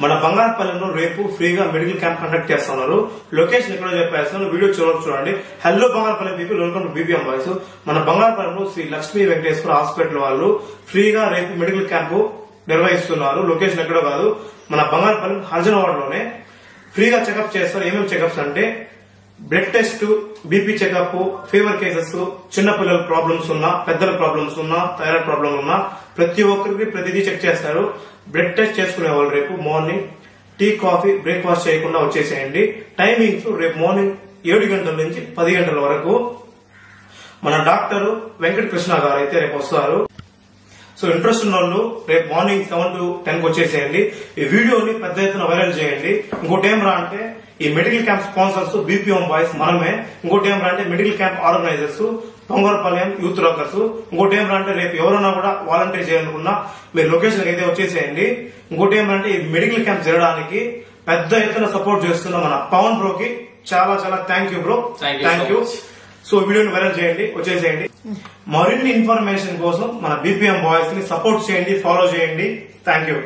మన బంగారపల్లిలో రేపు ఫ్రీగా మెడికల్ క్యాంప్ కండక్ట్ చేస్తున్నారు. లొకేషన్ ఎక్కడో చెప్పేస్తాను, వీడియో చూడండి. Hello Bangarapalli people, welcome to BPM voice. మన బంగారపల్లిలో శ్రీ లక్ష్మీ వెంకటేశ్వర హాస్పిటల్ వాళ్ళు ఫ్రీగా రేపు మెడికల్ క్యాంప్ నిర్వహిస్తున్నారు. లొకేషన్ ఎక్కడో కాదు, మన బంగారపల్లి హర్జనవాడ లోనే ఫ్రీగా చెకప్ చేస్తారు. ఏమేమి చెకప్స్ అంటే blood test, BP checkup, fever cases, చిన్నపిల్లల ప్రాబ్లమ్స్ ఉన్నా, పెద్దల ప్రాబ్లమ్స్ ఉన్నా, థైరాయిడ్ ప్రాబ్లమ్ ఉన్నా ప్రతి ఒక్కరికి ప్రతిదీ చెక్ చేస్తారు. బ్లడ్ టెస్ట్ చేసుకునే వాళ్ళు రేపు మార్నింగ్ టీ, కాఫీ, బ్రేక్ఫాస్ట్ చేయకుండా వచ్చేసేయండి. టైమింగ్స్ రేపు మార్నింగ్ 7 గంటల నుంచి 10 గంటల వరకు. మన డాక్టర్ వెంకట కృష్ణ గారు అయితే రేపు వస్తారు. సో ఇంట్రెస్ట్ ఉన్న వాళ్ళు రేపు మార్నింగ్ 7 to 10 వచ్చేసేయండి. ఈ వీడియోని పెద్ద ఎత్తున వైరల్ చేయండి. ఇంకోటి ఏం రా అంటే ఈ medical camp sponsors BPM voice మనమే. ఇంకోటి ఏం రా అంటే medical camp organisers Pongarapalem youth workers. ఇంకోటి ఏం రా అంటే రేపు ఎవరైనా కూడా వాలంటీర్ చేయాలనుకున్నా మీరు లొకేషన్ అయితే వచ్చేసేయండి. ఇంకోటి ఏం అంటే ఈ మెడికల్ క్యాంప్ జరగడానికి పెద్ద ఎత్తున సపోర్ట్ చేస్తున్న మన పవన్ బ్రోకి చాలా చాలా thank you bro, thank you. So వీడియోని వైరల్ చేయండి, వచ్చేసేయండి. మరిన్ని ఇన్ఫర్మేషన్ కోసం మన బీపీఎం వాయిస్ ని సపోర్ట్ చేయండి, ఫాలో చేయండి. Thank you.